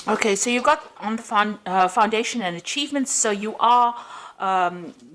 Okay, so you've got on the foundation and achievements. So you are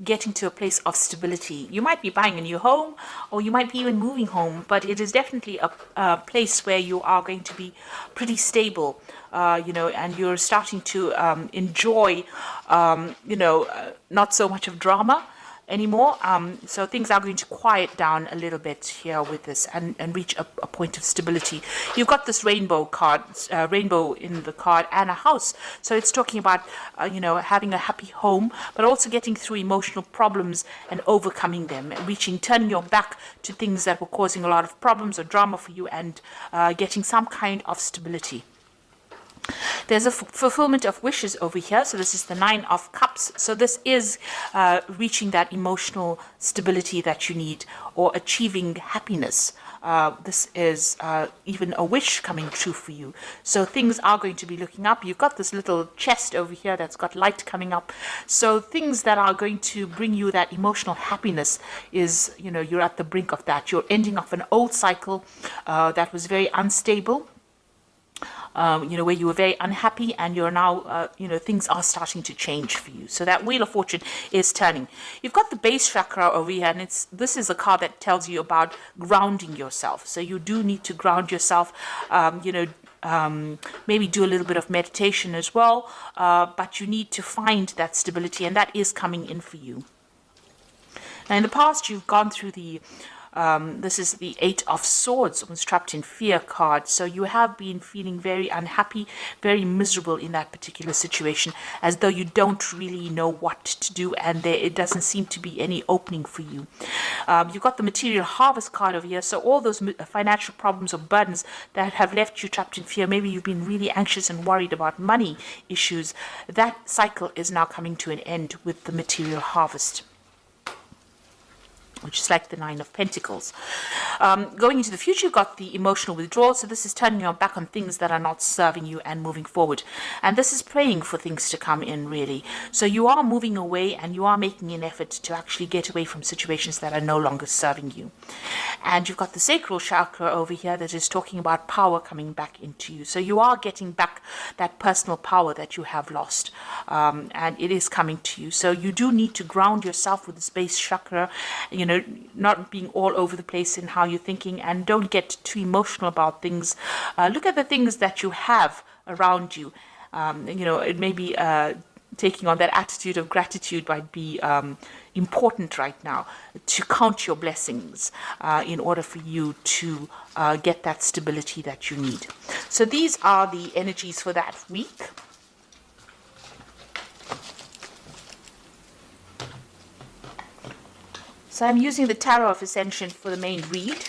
getting to a place of stability. You might be buying a new home, or you might be even moving home, but it is definitely a place where you are going to be pretty stable, and you're starting to enjoy, not so much of drama anymore. So things are going to quiet down a little bit here with this, and reach a point of stability. You've got this rainbow card, rainbow in the card, and a house. So it's talking about, having a happy home, but also getting through emotional problems and overcoming them, and turning your back to things that were causing a lot of problems or drama for you, and getting some kind of stability. There's a fulfillment of wishes over here. So this is the 9 of Cups. So this is reaching that emotional stability that you need, or achieving happiness. This is even a wish coming true for you. So things are going to be looking up. You've got this little chest over here that's got light coming up. So things that are going to bring you that emotional happiness is, you're at the brink of that. You're ending off an old cycle that was very unstable. Where you were very unhappy, and you're now, things are starting to change for you. So that Wheel of Fortune is turning. You've got the base chakra over here, and this is a card that tells you about grounding yourself. So you do need to ground yourself, maybe do a little bit of meditation as well, but you need to find that stability, and that is coming in for you. Now, in the past, you've gone through this is the 8 of Swords, was trapped in fear card. So you have been feeling very unhappy, very miserable in that particular situation, as though you don't really know what to do, and it doesn't seem to be any opening for you. You've got the Material Harvest card over here. So all those financial problems or burdens that have left you trapped in fear, maybe you've been really anxious and worried about money issues, that cycle is now coming to an end with the Material Harvest, which is like the 9 of Pentacles. Going into the future, you've got the emotional withdrawal. So this is turning your back on things that are not serving you and moving forward. And this is praying for things to come in, really. So you are moving away, and you are making an effort to actually get away from situations that are no longer serving you. And you've got the sacral chakra over here that is talking about power coming back into you. So you are getting back that personal power that you have lost. And it is coming to you. So you do need to ground yourself with the base chakra, not being all over the place in how you're thinking, and don't get too emotional about things. Look at the things that you have around you. It may be taking on that attitude of gratitude might be important right now, to count your blessings in order for you to get that stability that you need. So these are the energies for that week. So I'm using the Tarot of Ascension for the main read.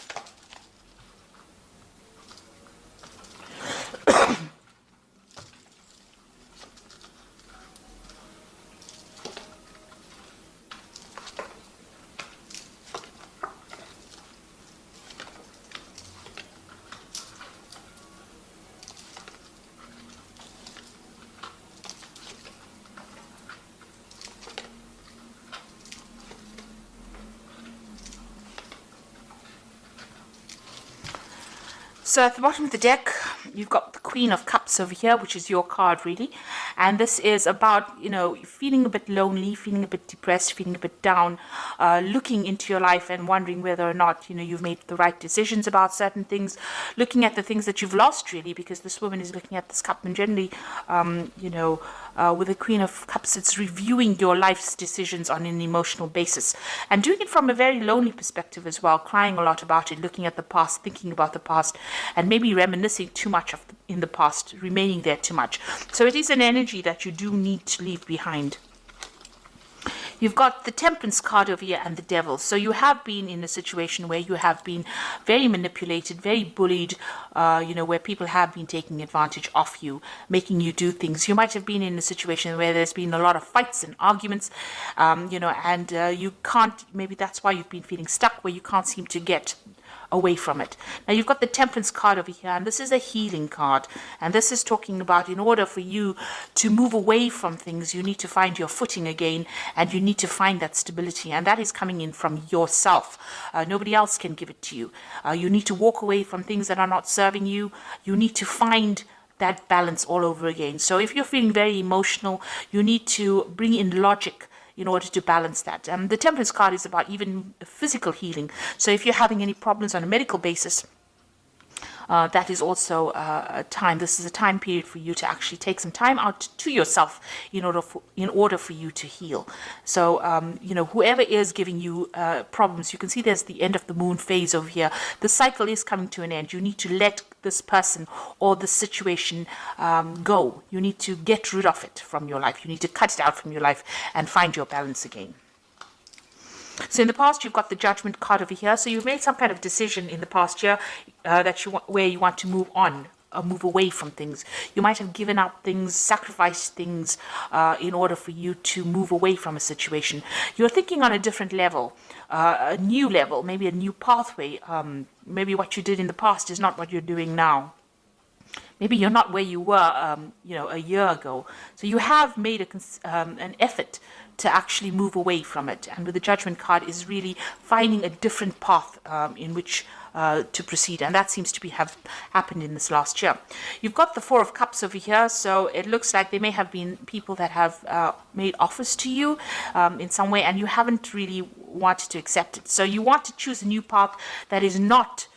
So at the bottom of the deck, you've got the Queen of Cups over here, which is your card, really. And this is about, feeling a bit lonely, feeling a bit depressed, feeling a bit down, looking into your life and wondering whether or not, you've made the right decisions about certain things, looking at the things that you've lost, really, because this woman is looking at this cup, and generally, with the Queen of Cups, it's reviewing your life's decisions on an emotional basis, and doing it from a very lonely perspective as well, crying a lot about it, looking at the past, thinking about the past, and maybe reminiscing too much in the past, remaining there too much. So it is an energy that you do need to leave behind. You've got the Temperance card over here and the Devil. So you have been in a situation where you have been very manipulated, very bullied, where people have been taking advantage of you, making you do things. You might have been in a situation where there's been a lot of fights and arguments, and you can't, maybe that's why you've been feeling stuck, where you can't seem to get away from it. Now you've got the Temperance card over here, and this is a healing card, and this is talking about, in order for you to move away from things, you need to find your footing again, and you need to find that stability, and that is coming in from yourself. Nobody else can give it to you. You need to walk away from things that are not serving you. You need to find that balance all over again. So if you're feeling very emotional, you need to bring in logic in order to balance that. The Temperance card is about even physical healing. So if you're having any problems on a medical basis, that is also a time. This is a time period for you to actually take some time out to yourself in order for you to heal. So whoever is giving you problems, you can see there's the end of the moon phase over here. The cycle is coming to an end. You need to let this person or the situation go. You need to get rid of it from your life. You need to cut it out from your life and find your balance again. So in the past, you've got the Judgment card over here. So you've made some kind of decision in the past year where you want to move on, or move away from things. You might have given up things, sacrificed things in order for you to move away from a situation. You're thinking on a different level, a new level, maybe a new pathway. Maybe what you did in the past is not what you're doing now. Maybe you're not where you were, a year ago. So you have made an effort to actually move away from it. And with the Judgment card is really finding a different path in which to proceed. And that seems to have happened in this last year. You've got the Four of Cups over here. So it looks like there may have been people that have made offers to you in some way, and you haven't really wanted to accept it. So you want to choose a new path that is not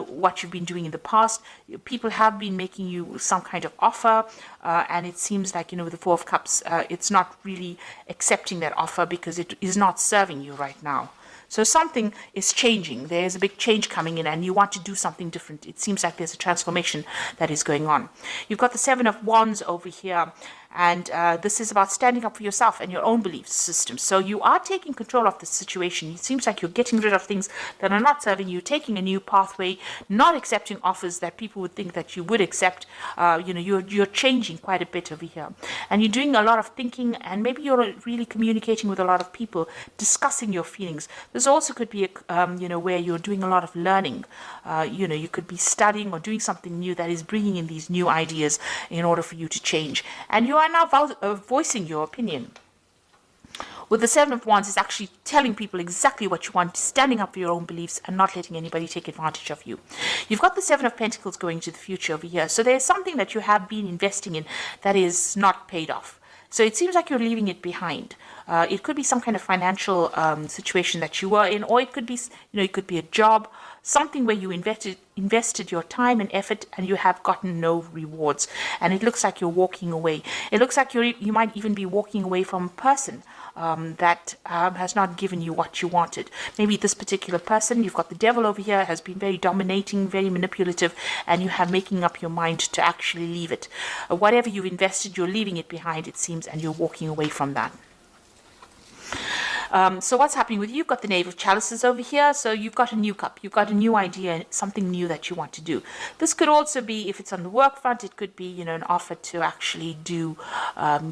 what you've been doing in the past. People have been making you some kind of offer, and it seems like, with the Four of Cups, it's not really accepting that offer because it is not serving you right now. So something is changing. There's a big change coming in and you want to do something different. It seems like there's a transformation that is going on. You've got the Seven of Wands over here. And this is about standing up for yourself and your own belief system. So you are taking control of the situation. It seems like you're getting rid of things that are not serving you, taking a new pathway, not accepting offers that people would think that you would accept. You're changing quite a bit over here. And you're doing a lot of thinking, and maybe you're really communicating with a lot of people, discussing your feelings. This also could be, where you're doing a lot of learning. You could be studying or doing something new that is bringing in these new ideas in order for you to change. And you are now voicing your opinion. With the Seven of Wands, it's actually telling people exactly what you want, standing up for your own beliefs and not letting anybody take advantage of you. You've got the Seven of Pentacles going to the future over here. So there's something that you have been investing in that is not paid off. So it seems like you're leaving it behind. It could be some kind of financial situation that you were in, or it could be, it could be a job, something where you invested your time and effort and you have gotten no rewards. And it looks like you're walking away. It looks like you might even be walking away from a person that has not given you what you wanted. Maybe this particular person, you've got the Devil over here, has been very dominating, very manipulative, and you have making up your mind to actually leave it. Whatever you've invested, you're leaving it behind, it seems, and you're walking away from that. So what's happening with you? You've got the Knave of Chalices over here. So you've got a new cup. You've got a new idea, something new that you want to do. This could also be, if it's on the work front, it could be, an offer to actually do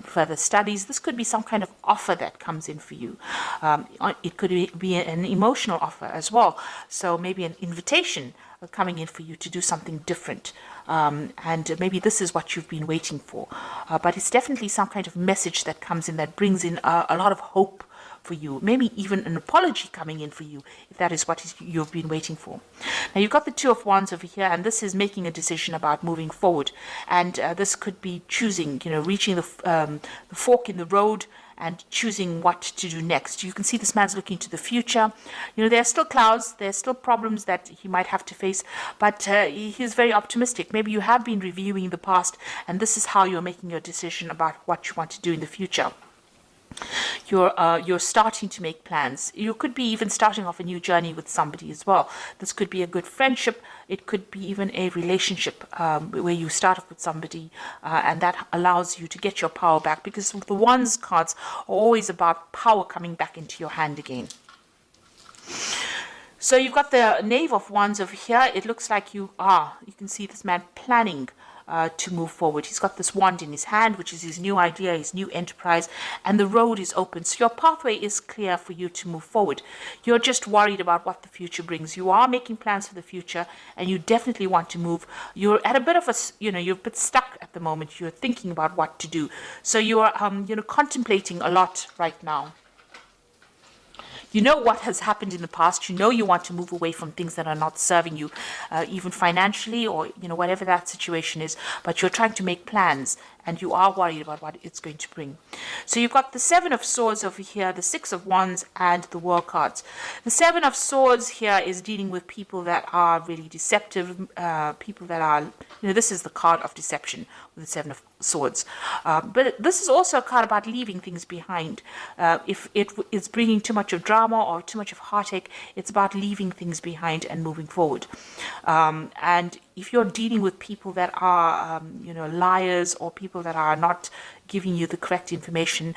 further studies. This could be some kind of offer that comes in for you. It could be an emotional offer as well. So maybe an invitation coming in for you to do something different. And maybe this is what you've been waiting for. But it's definitely some kind of message that comes in that brings in a lot of hope for you, maybe even an apology coming in for you, if that is what you've been waiting for. Now you've got the Two of Wands over here, and this is making a decision about moving forward. And this could be choosing, reaching the fork in the road and choosing what to do next. You can see this man's looking to the future. There are still clouds, there's still problems that he might have to face, but he's very optimistic. Maybe you have been reviewing the past, and this is how you're making your decision about what you want to do in the future. You're starting to make plans. You could be even starting off a new journey with somebody as well. This could be a good friendship. It could be even a relationship where you start off with somebody and that allows you to get your power back, because the Wands cards are always about power coming back into your hand again. So you've got the Knave of Wands over here. It looks like you can see this man planning to move forward. He's got this wand in his hand, which is his new idea, his new enterprise, and the road is open. So your pathway is clear for you to move forward. You're just worried about what the future brings. You are making plans for the future, and you definitely want to move. You're at a bit of you're a bit stuck at the moment. You're thinking about what to do. So you're, contemplating a lot right now. You know what has happened in the past. You know you want to move away from things that are not serving you, even financially, or whatever that situation is. But you're trying to make plans, and you are worried about what it's going to bring. So you've got the Seven of Swords over here, the Six of Wands, and the World cards. The Seven of Swords here is dealing with people that are really deceptive, people that are, this is the card of deception with the Seven of Swords. But this is also a card about leaving things behind. If it is bringing too much of drama or too much of heartache, it's about leaving things behind and moving forward. And if you're dealing with people that are, liars, or people that are not giving you the correct information,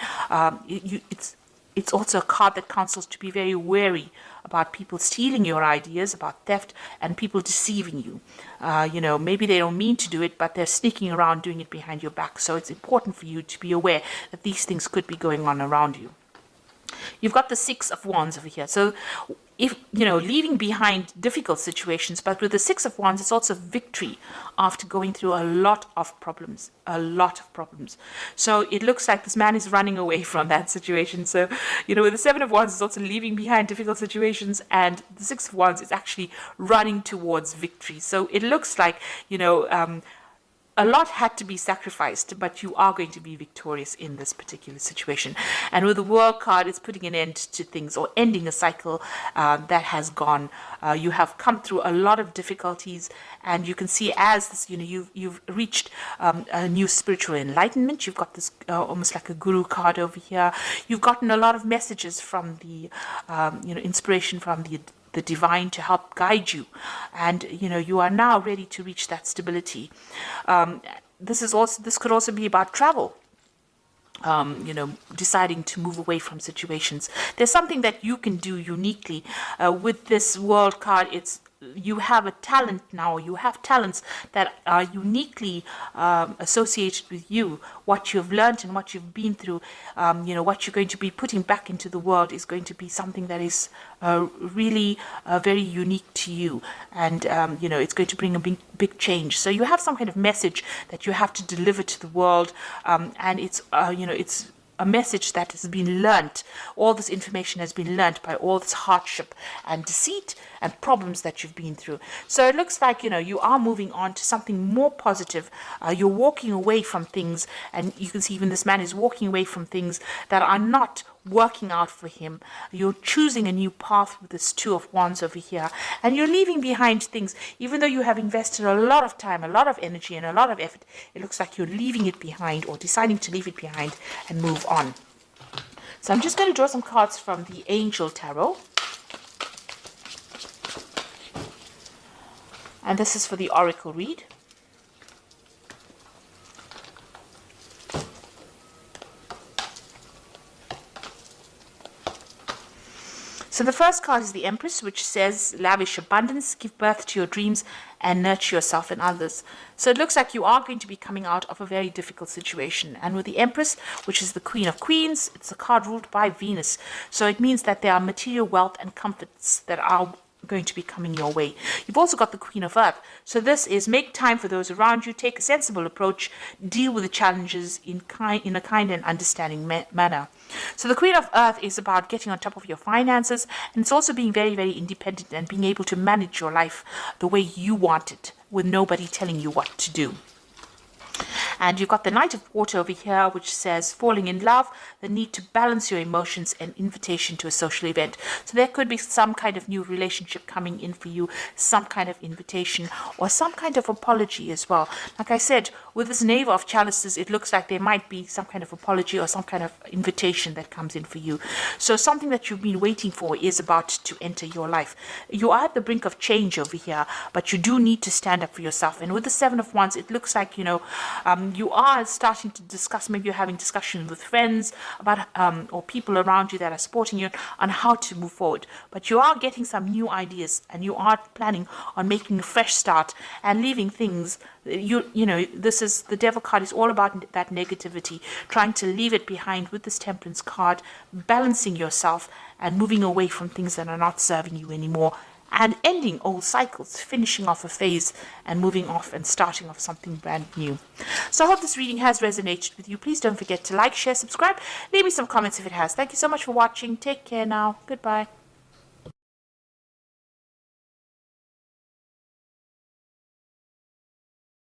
it's also a card that counsels to be very wary about people stealing your ideas, about theft, and people deceiving you. Maybe they don't mean to do it, but they're sneaking around doing it behind your back. So it's important for you to be aware that these things could be going on around you. You've got the Six of Wands over here. So if, leaving behind difficult situations, but with the Six of Wands, it's also victory after going through a lot of problems. So it looks like this man is running away from that situation. So, with the Seven of Wands, it's also leaving behind difficult situations, and the Six of Wands is actually running towards victory. So it looks like, a lot had to be sacrificed, but you are going to be victorious in this particular situation. And with the World card, it's putting an end to things, or ending a cycle that has gone. You have come through a lot of difficulties, and you can see as this, you've reached a new spiritual enlightenment. You've got this almost like a guru card over here. You've gotten a lot of messages from the, inspiration from the divine to help guide you, and you are now ready to reach that stability. This could also be about travel, deciding to move away from situations. There's something that you can do uniquely with this World card. You have a talent now. You have talents that are uniquely associated with you. What you've learned and what you've been through, what you're going to be putting back into the world is going to be something that is really very unique to you. And, it's going to bring a big change. So you have some kind of message that you have to deliver to the world. And it's a message that has been learnt. All this information has been learnt by all this hardship and deceit and problems that you've been through. So it looks like, you are moving on to something more positive. You're walking away from things, and you can see even this man is walking away from things that are not working out for him. You're choosing a new path with this Two of Wands over here, and you're leaving behind things. Even though you have invested a lot of time, a lot of energy, and a lot of effort, it looks like you're leaving it behind, or deciding to leave it behind and move on. So I'm just going to draw some cards from the Angel Tarot. And this is for the Oracle read. So the first card is the Empress, which says, lavish abundance, give birth to your dreams, and nurture yourself and others. So it looks like you are going to be coming out of a very difficult situation. And with the Empress, which is the Queen of Queens, it's a card ruled by Venus. So it means that there are material wealth and comforts that are going to be coming your way. You've also got the Queen of Earth. So this is make time for those around you, take a sensible approach, deal with the challenges in a kind and understanding manner. So the Queen of Earth is about getting on top of your finances, and it's also being very, very independent and being able to manage your life the way you want it, with nobody telling you what to do. And you've got the Knight of Water over here, which says falling in love, the need to balance your emotions, and invitation to a social event. So there could be some kind of new relationship coming in for you, some kind of invitation, or some kind of apology as well. Like I said, with this Knave of Chalices, it looks like there might be some kind of apology or some kind of invitation that comes in for you. So something that you've been waiting for is about to enter your life. You are at the brink of change over here, but you do need to stand up for yourself. And with the Seven of Wands, it looks like, you are starting to discuss, maybe you're having discussions with friends about, or people around you that are supporting you on how to move forward. But you are getting some new ideas, and you are planning on making a fresh start and leaving things. This is the Devil card is all about that negativity, trying to leave it behind with this Temperance card, balancing yourself and moving away from things that are not serving you anymore, and ending old cycles, finishing off a phase and moving off and starting off something brand new. So I hope this reading has resonated with you. Please don't forget to like, share, subscribe. Leave me some comments if it has. Thank you so much for watching. Take care now. Goodbye.